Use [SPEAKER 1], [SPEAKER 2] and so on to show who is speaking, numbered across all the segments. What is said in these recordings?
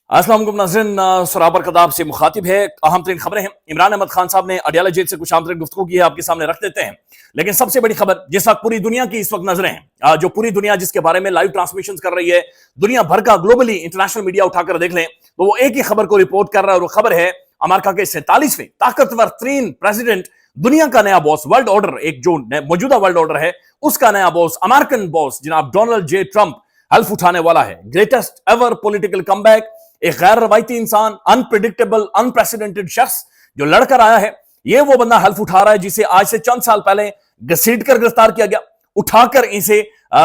[SPEAKER 1] अस्सलाम वालेकुम नाज़रीन, सराबर कदाब से मुखातिब है। अहम तरीन खबरें हैं। इमरान अहमद खान साहब ने अडियाला जेल से कुछ अहम तरीन गुफ्तगू की है, आपके सामने रख देते हैं। लेकिन सबसे बड़ी खबर जिस वक्त पूरी दुनिया की इस वक्त नजरें हैं, जो पूरी दुनिया जिसके बारे में लाइव ट्रांसमिशन कर रही है, दुनिया भर का ग्लोबली इंटरनेशनल मीडिया उठाकर देख लें तो वो एक ही खबर को रिपोर्ट कर रहा है, और वो खबर है अमेरिका के 47वें ताकतवर तरीन प्रेसिडेंट, दुनिया का नया बॉस, वर्ल्ड ऑर्डर, एक जो मौजूदा वर्ल्ड ऑर्डर है उसका नया बॉस, अमेरिकन बॉस जनाब डोनाल्ड जे ट्रंप हल्फ उठाने वाला है। ग्रेटेस्ट एवर पॉलिटिकल कमबैक, एक गैर रवायती इंसान, अनप्रेडिक्टेबल, अनप्रेसिडेंटेड शख्स जो लड़कर आया है, ये वो बंदा हल्फ उठा रहा है जिसे आज से चंद साल पहले घसीट कर गिरफ्तार किया गया, उठाकर इसे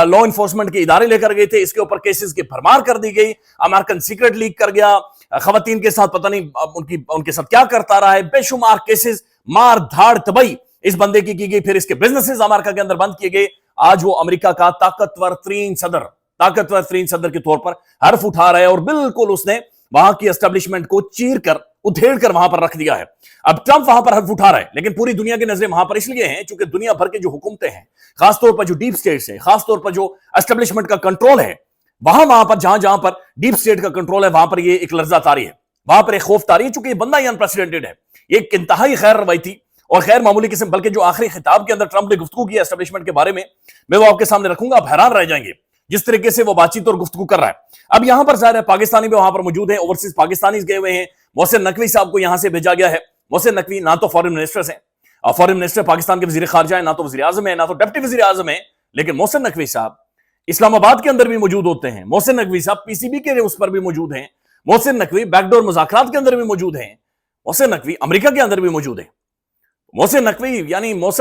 [SPEAKER 1] लॉ इन्फोर्समेंट के इदारे लेकर गए थे, इसके ऊपर केसेस की भरमार कर दी गई, अमेरिकन सीक्रेट लीक कर गया, खवातीन के साथ पता नहीं उनके साथ क्या करता रहा है, बेशुमार केसेस, मार धाड़ तबाही इस बंदे की गई, फिर इसके बिजनेसेस अमेरिका के अंदर बंद किए गए। आज वो अमेरिका का ताकतवर तरीन सदर के तौर पर हर्फ उठा रहा है, और बिल्कुल उसने वहां की एस्टेब्लिशमेंट को चीर कर उधेड़ कर वहां पर रख दिया है। अब ट्रंप वहां पर हर्फ उठा रहा है, लेकिन पूरी दुनिया की नजरें वहां पर इसलिए हैं क्योंकि दुनिया भर के जो हुकूमतें हैं, खासतौर पर जो डीप स्टेट्स है, खासतौर पर जो एस्टेब्लिशमेंट का कंट्रोल है, वहां पर जहां पर डीप स्टेट का कंट्रोल है, वहां पर ये एक लर्जा तारी है, वहां पर एक खौफ तारी है, चूंकि ये बंदा ही अनप्रेसिडेंटेड है, एक इंतहाई गैर रवायती और गैर मामूली किस्म। बल्कि जो आखिरी खिताब के अंदर ट्रंप ने गुफ्तगू की एस्टेब्लिशमेंट के बारे में, मैं वो आपके सामने रखूंगा, आप हैरान रह जाएंगे जिस तरीके से वो बातचीत और गुफ्तगू कर रहा है। अब यहां पर जाहिर है पाकिस्तानी भी वहां पर मौजूद हैं, ओवरसीज पाकिस्तानी गए हुए हैं। मोहसिन नकवी साहब को यहां से भेजा गया है। मोहसिन नकवी ना तो फॉरेन मिनिस्टर हैं, फॉरेन मिनिस्टर पाकिस्तान के वजीर खारजा है, ना तो वजीर आजम है, ना तो डिप्टी वजीर आजम है, लेकिन मोहसिन नकवी साहब इस्लामाबाद के अंदर भी मौजूद होते हैं। मोहसिन नकवी साहब पीसीबी के उस पर भी मौजूद हैं। मोहसिन नकवी बैकडोर मुज़ाकरात के अंदर भी मौजूद हैं। मोहसिन नकवी अमेरिका के अंदर भी मौजूद है। मोहसिन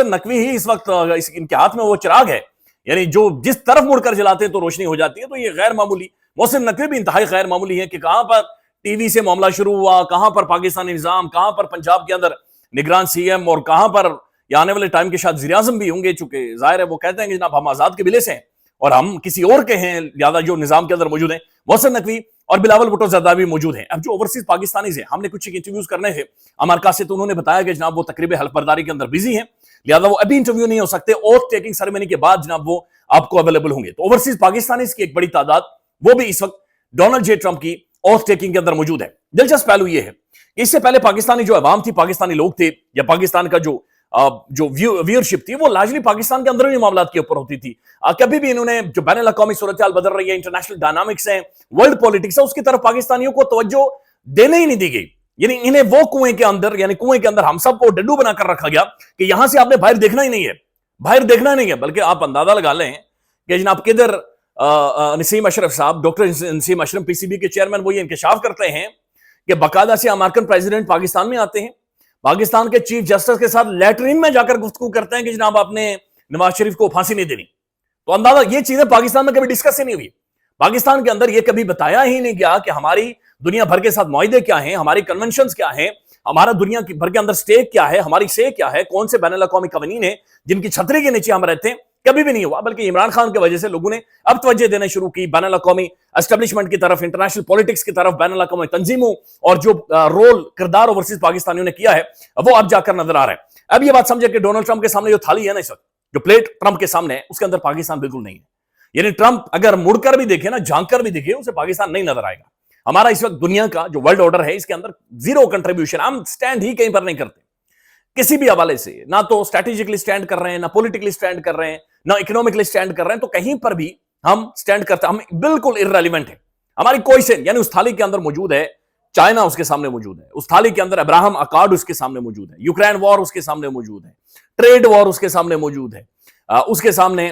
[SPEAKER 1] नकवी ही इस वक्त इनके हाथ में वो चिराग है, यानी जो जिस तरफ मुड़कर जलाते हैं तो रोशनी हो जाती है। तो ये गैर मामूली मोहसिन नकवी भी इंतहाई गैर मामूली है कि कहां पर टीवी से मामला शुरू हुआ, कहां पर पाकिस्तानी निजाम, कहां पर पंजाब के अंदर निगरान सीएम, और कहां पर आने वाले टाइम के शायद वज़ीर आज़म भी होंगे, चूंकि जाहिर है वो कहते हैं कि जनाब हम आजाद के बिले से हैं और हम किसी और के हैं, ज्यादा जो निजाम के अंदर मौजूद हैं। मोहसिन नकवी और बिलावल भुट्टो ज़रदारी भी मौजूद हैं। अब जो ओवरसीज पाकिस्तानी हैं, हमने कुछ इंटरव्यूज करने थे अमेरिका से, तो उन्होंने बताया कि जनाब वो तकरीबन हल्फबरदारी के अंदर बिजी हैं, लिहाजा वो अभी इंटरव्यू नहीं हो सकते, ओथ टेकिंग सेरेमनी के बाद जनाब वो आपको अवेलेबल होंगे। तो ओवरसीज पाकिस्तानी की एक बड़ी तादाद वो भी इस वक्त डोनाल्ड जे ट्रंप की ओथ टेकिंग के अंदर मौजूद है। दिलचस्प पहलू ये है कि इससे पहले पाकिस्तानी जो अवाम थी, पाकिस्तानी लोग थे, या पाकिस्तान का जो व्यूअरशिप थी, वो लार्जली पाकिस्तान के अंदरूनी मामलात के ऊपर होती थी। कभी भी इन्होंने जो बैनुल अक़वामी सूरत हाल बदल रही है, इंटरनेशनल डायनामिक्स है, वर्ल्ड पॉलिटिक्स है, उसकी तरफ पाकिस्तानियों को तवज्जो देने ही नहीं दी गई। यानी इन्हें वो कुएं के अंदर हम सबको डड्डू बनाकर रखा गया कि यहां से आपने बाहर देखना ही नहीं है, बल्कि आप अंदाजा लगा लें कि जनाब किधर नसीम अशरफ साहब, डॉक्टर नसीम अशरफ पीसीबी के चेयरमैन, वो ये इंकशाफ करते हैं कि बाकायदा से अमेरिकन प्रेसिडेंट पाकिस्तान में आते हैं, पाकिस्तान के चीफ जस्टिस के साथ लैटरिन में जाकर गुफ्तगू करते हैं कि जनाब आपने नवाज शरीफ को फांसी नहीं देनी। तो अंदाजा, ये चीजें पाकिस्तान में कभी डिस्कस ही नहीं हुई। पाकिस्तान के अंदर ये कभी बताया ही नहीं गया कि हमारी दुनिया भर के साथ मुआहदे क्या हैं, हमारी कन्वेंशंस क्या हैं, हमारा दुनिया भर के अंदर स्टेक क्या है, हमारी से क्या है, कौन से बैनुल अक़वामी कवानीन है जिनकी छतरी के नीचे हम रहते हैं, कभी भी नहीं हुआ। बल्कि इमरान खान की वजह से लोगों ने अब तवज्जो देना शुरू की बैनुल अक़वामी एस्टेब्लिशमेंट की तरफ, इंटरनेशनल पॉलिटिक्स की तरफ, बैनुल अक़वामी तंजीमों और जो रोल किरदार ओवरसीज पाकिस्तानियों ने किया है, वो अब जाकर नजर आ रहा है। अब ये बात समझे कि डोनाल्ड ट्रंप के सामने जो थाली है ना, इस वक्त जो प्लेट ट्रंप के सामने है, उसके अंदर पाकिस्तान बिल्कुल नहीं है। यानी ट्रंप अगर मुड़कर भी देखे ना, झांक कर भी देखे, उसे पाकिस्तान नहीं नजर आएगा। हमारा इस वक्त दुनिया का जो वर्ल्ड ऑर्डर है, इसके अंदर जीरो कंट्रीब्यूशन, हम स्टैंड ही कहीं पर नहीं करते किसी भी हवाले से, ना तो स्ट्रेटेजिकली स्टैंड कर रहे हैं, ना पॉलिटिकली स्टैंड कर रहे हैं, ना इकोनॉमिकली स्टैंड कर रहे हैं। तो कहीं पर भी हम स्टैंड करते, हम बिल्कुल इररेलेवेंट है। हमारी कोई से, यानी उस थाली के अंदर मौजूद है चाइना, उसके सामने मौजूद है, उस थाली के अंदर अब्राहम अकॉर्ड उसके सामने मौजूद है, यूक्रेन वॉर उसके सामने मौजूद है, ट्रेड वॉर उसके सामने मौजूद है, उसके सामने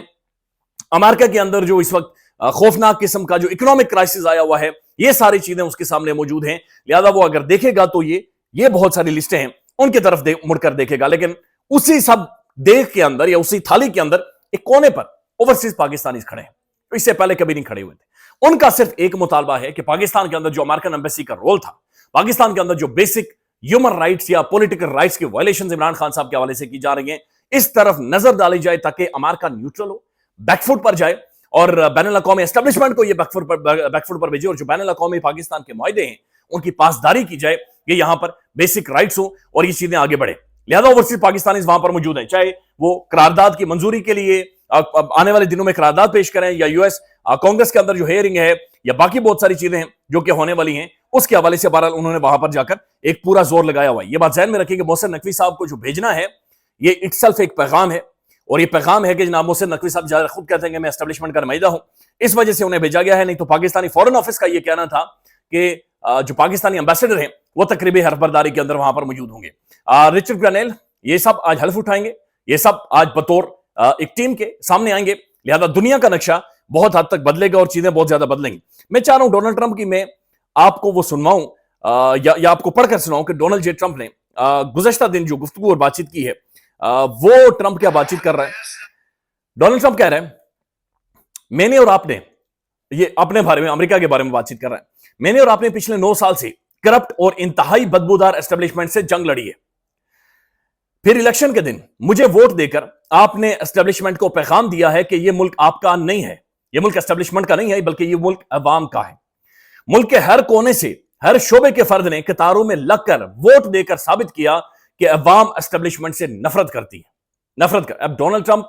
[SPEAKER 1] अमेरिका के अंदर जो इस वक्त खौफनाक किस्म का जो इकोनॉमिक क्राइसिस आया हुआ है, ये सारी चीजें उसके सामने मौजूद हैं। लिहाजा वो अगर देखेगा तो ये बहुत सारी लिस्टें हैं, उनकी तरफ मुड़कर देखेगा। लेकिन उसी सब देख के अंदर या उसी थाली के अंदर एक कोने पर ओवरसीज पाकिस्तानी खड़े हैं, तो इससे पहले कभी नहीं खड़े हुए थे। उनका सिर्फ एक मुतालबा है कि पाकिस्तान के अंदर जो अमेरिकन एम्बेसी का रोल था, पाकिस्तान के अंदर जो बेसिक ह्यूमन राइट्स या पॉलिटिकल राइट्स की वायलेशन इमरान खान साहब के हवाले से की जा रही है, इस तरफ नजर डाली जाए ताकि अमेरिका न्यूट्रल हो, बैकफुट पर जाए, और बैनुल अक़वामी एस्टेब्लिशमेंट को ये बैकफुट पर भेजे, और जो बैनुल अक़वामी पाकिस्तान के मुआहदे हैं उनकी पासदारी की जाए, ये यहां पर बेसिक राइट्स हो और ये चीजें आगे बढ़े। लिहाजा ओवरसीज पाकिस्तानी वहां पर मौजूद हैं, चाहे वो करारदाद की मंजूरी के लिए आने वाले दिनों में करारदाद पेश करें, या यूएस कांग्रेस के अंदर जो हेयरिंग है, या बाकी बहुत सारी चीजें हैं जो कि होने वाली हैं, اس کے حوالے سے بہرحال انہوں نے وہاں پر جا کر ایک پورا زور لگایا ہوا ہے. یہ بات ذہن میں رکھیے کہ محسن نقوی صاحب کو جو بھیجنا ہے یہ اٹسلف ایک پیغام ہے, اور یہ پیغام ہے کہ جناب محسن نقوی صاحب خود کہتے ہیں کہ میں اسٹیبلشمنٹ کا نمائندہ ہوں, اس وجہ سے انہیں بھیجا گیا ہے. نہیں تو پاکستانی فورن آفس کا یہ کہنا تھا کہ جو پاکستانی امبیسڈر ہیں وہ تقریبی حرف برداری کے اندر وہاں پر موجود ہوں گے. رچرڈ گرینیل یہ سب آج حلف اٹھائیں گے, یہ سب آج بطور ایک ٹیم کے سامنے آئیں گے, لہذا دنیا کا نقشہ بہت حد تک بدلے گا اور چیزیں بہت زیادہ بدلیں گی. میں چاہ رہا ہوں ڈونلڈ ٹرمپ کی میں آپ کو وہ سنواؤں یا آپ کو پڑھ کر سناؤں کہ ڈونلڈ جے ٹرمپ نے گزشتہ دن جو گفتگو اور بات چیت کی ہے وہ ٹرمپ کیا بات چیت کر رہا ہے. ڈونلڈ ٹرمپ کہہ رہے ہیں میں نے اور آپ نے, یہ اپنے بارے میں امریکہ کے بارے میں بات چیت کر رہا ہے, میں نے اور آپ نے پچھلے 9 سال سے کرپٹ اور انتہائی بدبودار اسٹیبلشمنٹ سے جنگ لڑی ہے. پھر الیکشن کے دن مجھے ووٹ دے کر آپ نے اسٹیبلشمنٹ کو پیغام دیا ہے کہ یہ ملک آپ کا نہیں ہے, یہ ملک اسٹیبلشمنٹ کا نہیں ہے بلکہ یہ ملک عوام کا ہے. ملک کے ہر کونے سے ہر شعبے کے فرد نے قطاروں میں لگ کر ووٹ دے کر ثابت کیا کہ عوام اسٹیبلشمنٹ سے نفرت کرتی ہے, نفرت کر. اب ڈونلڈ ٹرمپ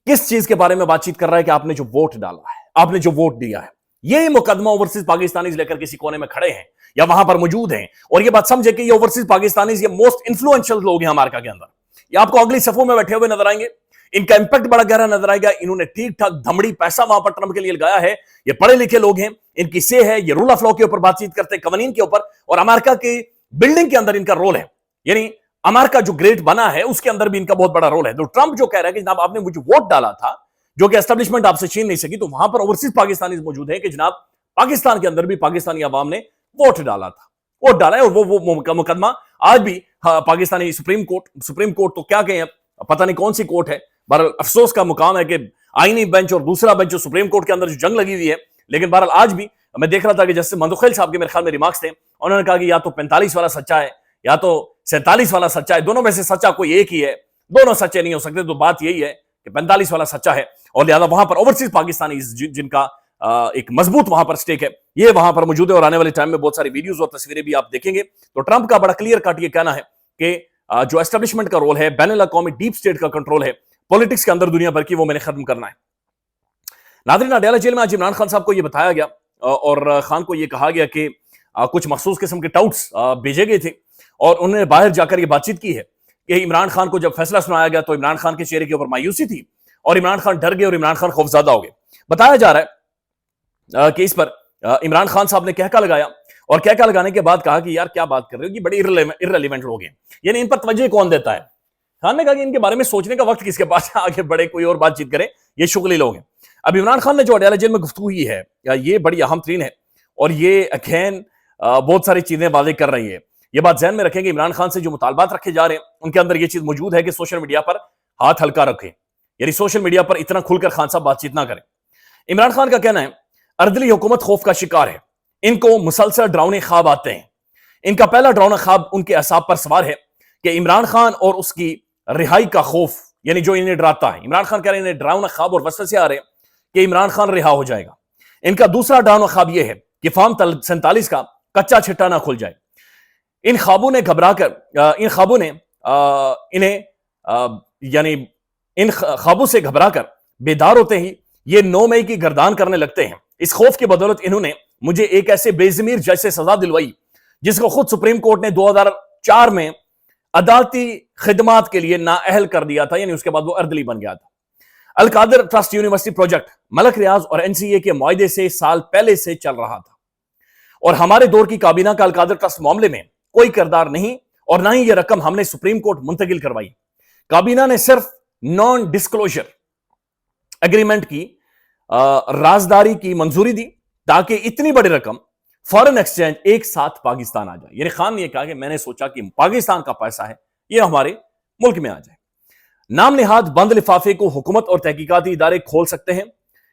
[SPEAKER 1] کس چیز کے بارے میں بات چیت کر رہا ہے کہ آپ نے جو ووٹ ڈالا ہے, آپ نے جو ووٹ دیا ہے, یہی مقدمہ اوورسیز پاکستانیز لے کر کسی کونے میں کھڑے ہیں یا وہاں پر موجود ہیں. اور یہ بات سمجھے کہ یہ اوورسیز پاکستانیز یہ موسٹ انفلوئنشل لوگ ہیں امریکہ کے اندر. یہ آپ کو اگلی صفوں میں بیٹھے ہوئے نظر آئیں گے, ان کا امپیکٹ بڑا گہرا نظر آئے گا. انہوں نے ٹھیک ٹھاک دھمڑی پیسہ وہاں پر ٹرمپ کے لیے لگایا ہے. یہ پڑھے لکھے لوگ ہیں, ان کی سے ہے, یہ رول آف لا کے اوپر بات چیت کرتے ہیں, قوانین کے اوپر, اور امریکہ کی بلڈنگ کے اندر ان کا رول ہے. یعنی امریکہ جو گریٹ بنا ہے اس کے اندر بھی ان کا بہت بڑا رول ہے. تو ٹرمپ جو کہہ رہا ہے کہ جناب آپ نے مجھے ووٹ ڈالا تھا جو کہ اسٹیبلشمنٹ آپ سے چھین نہیں سکی, تو وہاں پر اوورسیز پاکستانیز موجود ہیں کہ جناب پاکستان کے اندر بھی پاکستانی عوام نے ووٹ ڈالا تھا, ووٹ ڈالا ہے. اور وہ مقدمہ آج بھی پاکستانی سپریم کورٹ تو کیا کہیں, پتہ نہیں کون سی کورٹ ہے, بہرحال افسوس کا مقام ہے کہ آئینی بینچ اور دوسرا بینچ جو سپریم کورٹ کے اندر جو جنگ لگی ہوئی ہے. لیکن بہرحال آج بھی میں دیکھ رہا تھا کہ جسٹس مندوخیل صاحب کے میرے خیال میں ریمارکس تھے, انہوں نے کہا کہ یا تو 45 والا سچا ہے یا تو 47 والا سچا ہے, دونوں میں سے سچا کوئی ایک ہی ہے, دونوں سچے نہیں ہو سکتے. تو بات یہی ہے کہ 45 والا سچا ہے, اور لہذا وہاں پر اوورسیز پاکستانی جن کا ایک مضبوط وہاں پر سٹیک ہے یہ وہاں پر موجود ہے. اور آنے والے ٹائم میں بہت ساری ویڈیوز اور تصویریں بھی آپ دیکھیں گے. تو ٹرمپ کا بڑا کلیئر کٹ یہ کہنا ہے کہ جو اسٹیبلشمنٹ کا رول ہے, بین الاقوامی ڈیپ سٹیٹ کا کنٹرول ہے پولیٹکس کے اندر دنیا بھر کی, وہ میں نے ختم کرنا ہے. ناظرین, اڈیالہ جیل میں آج عمران خان صاحب کو یہ بتایا گیا اور خان کو یہ کہا گیا کہ کچھ مخصوص قسم کے ٹاؤٹس بھیجے گئے تھے, اور انہوں نے باہر جا کر یہ بات چیت کی ہے کہ عمران خان کو جب فیصلہ سنایا گیا تو عمران خان کے چہرے کے اوپر مایوسی تھی اور عمران خان ڈر گئے اور عمران خان خوفزدہ ہو گئے. بتایا جا رہا ہے کہ اس پر عمران خان صاحب نے کہکا لگایا, اور کہکا لگانے کے بعد کہا کہ یار کیا بات کر رہے ہو, یہ بڑے irrelevant لوگ ہیں, یعنی ان پر توجہ کون دیتا ہے. خان نے کہا کہ ان کے بارے میں سوچنے کا وقت کس کے پاس ہے, آگے بڑے کوئی اور بات چیت کرے, یہ شغلی لوگ ہیں. اب عمران خان نے جو اڈیالہ جیل میں گفتگو کی ہے یہ بڑی اہم ترین ہے, اور یہ اگین بہت ساری چیزیں واضح کر رہی ہے. یہ بات ذہن میں رکھیں کہ عمران خان سے جو مطالبات رکھے جا رہے ہیں ان کے اندر یہ چیز موجود ہے کہ سوشل میڈیا پر ہاتھ ہلکا رکھیں, یعنی سوشل میڈیا پر اتنا کھل کر خان صاحب بات چیت نہ کریں. عمران خان کا کہنا ہے اردلی حکومت خوف کا شکار ہے, ان کو مسلسل ڈراؤنے خواب آتے ہیں. ان کا پہلا ڈراؤنا خواب ان کے اعصاب پر سوار ہے کہ عمران خان اور اس کی رہائی کا خوف, یعنی جو انہیں ڈراتا ہے. عمران خان کہہ رہے ہیں انہیں ڈراؤنا خواب اور وسوسے آ رہے ہیں کہ عمران خان رہا ہو جائے گا. ان کا دوسرا ڈراؤنا خواب یہ ہے کہ فارم 47 کا کچا چھٹا نہ کھل جائے. ان خوابوں نے گھبرا کر ان خوابوں نے انہیں یعنی ان خوابوں سے گھبرا کر بیدار ہوتے ہی یہ 9 مئی کی گردان کرنے لگتے ہیں. اس خوف کی بدولت انہوں نے مجھے ایک ایسے بے ضمیر جج سے سزا دلوائی جس کو خود سپریم کورٹ نے 2004 میں عدالتی خدمات کے لیے نااہل کر دیا تھا, یعنی اس کے بعد وہ اردلی بن گیا تھا. القادر ٹرسٹ یونیورسٹی پروجیکٹ ملک ریاض اور NCA کے معاہدے سے سال پہلے سے چل رہا تھا, اور ہمارے دور کی کابینہ کا القادر ٹرسٹ معاملے میں کوئی کردار نہیں, اور نہ ہی یہ رقم ہم نے سپریم کورٹ منتقل کروائی. کابینہ نے صرف نان ڈسکلوجر ایگریمنٹ کی رازداری کی منظوری دی تاکہ اتنی بڑی رقم فارن ایکسچینج ایک ساتھ پاکستان آ جائے. یعنی خان نے یہ کہا کہ میں نے سوچا کہ پاکستان کا پیسہ ہے یہ ہمارے ملک میں آ جائے. نام نہاد بند لفافے کو حکومت اور تحقیقاتی ادارے کھول سکتے ہیں,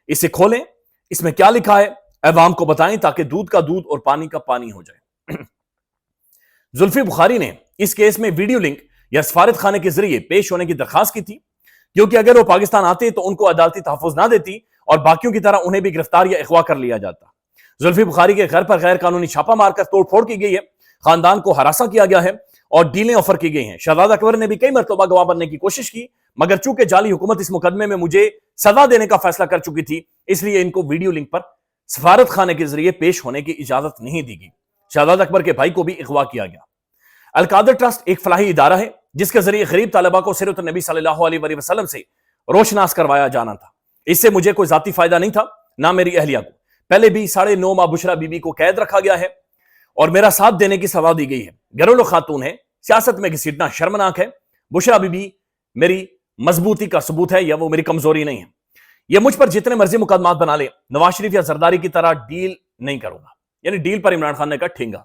[SPEAKER 1] اسے کھولیں, اس میں کیا لکھا ہے عوام کو بتائیں تاکہ دودھ کا دودھ اور پانی کا پانی ہو جائے. زلفی بخاری نے اس کیس میں ویڈیو لنک یا سفارت خانے کے ذریعے پیش ہونے کی درخواست کی تھی, کیونکہ اگر وہ پاکستان آتے تو ان کو عدالتی تحفظ نہ دیتی اور باقیوں کی طرح انہیں بھی گرفتار یا اغوا کر لیا جاتا. زلفی بخاری کے گھر پر غیر قانونی چھاپا مار کر توڑ پھوڑ کی گئی ہے, خاندان کو ہراساں کیا گیا ہے اور ڈیلیں آفر کی گئی ہیں. شہزادہ اکبر نے بھی کئی مرتبہ گواہ بننے کی کوشش کی, مگر چونکہ جعلی حکومت اس مقدمے میں مجھے سزا دینے کا فیصلہ کر چکی تھی اس لیے ان کو ویڈیو لنک پر सफारत खाने के जरिए पेश होने की इजाजत नहीं दी गई। शहजादा अकबर के भाई को भी अगवा किया गया। अल-कादर ट्रस्ट एक फलाही इदारा है जिसके जरिए गरीब तालिबा को सीरत नबी सल्लल्लाहु अलैहि वसल्लम से रोशनास करवाया जाना था। इससे मुझे कोई जाती फायदा नहीं था, ना मेरी अहलिया को। पहले भी 9.5 माह बुशरा बीबी को कैद रखा गया है और मेरा साथ देने की सजा दी गई है। घरेलू खातून है, सियासत में घसीटना शर्मनाक है। बुशरा बीबी मेरी मजबूती का सबूत है या वो मेरी कमजोरी नहीं है। ये मुझ पर जितने मर्जी मुकदमात बना ले, नवाज शरीफ या जरदारी की तरह डील नहीं करूंगा। यानी डील पर इमरान खान ने कहा ठेंगा,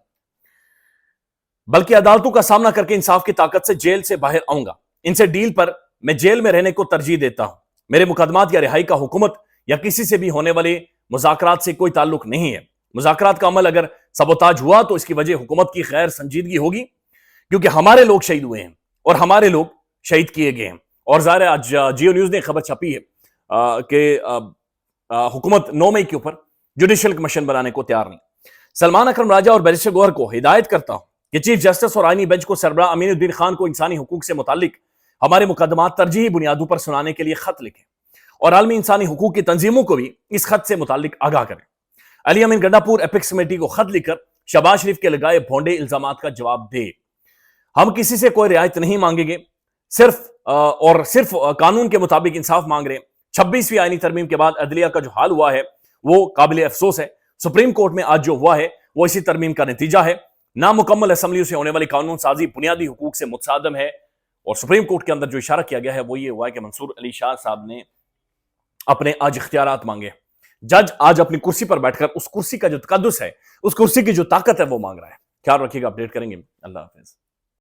[SPEAKER 1] बल्कि अदालतों का सामना करके इंसाफ की ताकत से जेल से बाहर आऊंगा। इनसे डील पर मैं जेल में रहने को तरजीह देता हूं। मेरे मुकदमात या रिहाई का हुकूमत या किसी से भी होने वाले मुज़ाकरात से कोई ताल्लुक नहीं है। मुज़ाकरात का अमल अगर सबोताज हुआ तो इसकी वजह हुकूमत की गैर संजीदगी होगी, क्योंकि हमारे लोग शहीद हुए हैं और हमारे लोग शहीद किए गए हैं। और ज़ाहिर है आज जियो न्यूज़ ने खबर छपी है कि हुकूमत 9 मई के ऊपर जुडिशियल कमीशन बनाने को तैयार नहीं। सलमान अकरम राजा और बैरिस्टर गौहर को हिदायत करता हूं कि चीफ जस्टिस और आईनी बेंच को सरबराह अमीनुद्दीन खान को इंसानी हुकूक से मुतालिक हमारे मुकदमात तरजीही बुनियादों पर सुनाने के लिए खत लिखें और आलमी इंसानी हुकूक की तंजीमों को भी इस खत से मुतालिक आगाह करें। अली अमीन गंडापुर एपिक्स कमेटी को खत लिखकर शहबाज शरीफ के लगाए भोंडे इल्जामात का जवाब दे। हम किसी से कोई रियायत नहीं मांगेंगे, सिर्फ कानून के मुताबिक इंसाफ मांग रहे हैं। 26वीं आईनी तरमीम के बाद अदलिया का जो हाल हुआ है वो काबिल अफसोस है। सुप्रीम कोर्ट में आज जो हुआ है वो इसी तरमीम का नतीजा है। नामुकम्मल असम्बलियों से होने वाली कानून साजी बुनियादी हुकूक से मुतसादम है। और सुप्रीम कोर्ट के अंदर जो इशारा किया गया है वो ये हुआ है कि मंसूर अली शाह साहब ने अपने आज इख्तियारात मांगे। जज आज अपनी कुर्सी पर बैठकर उस कुर्सी का जो तकद्दुस है, उस कुर्सी की जो ताकत है वो मांग रहा है। ख्याल रखिएगा, अपडेट करेंगे। अल्लाह हाफिज।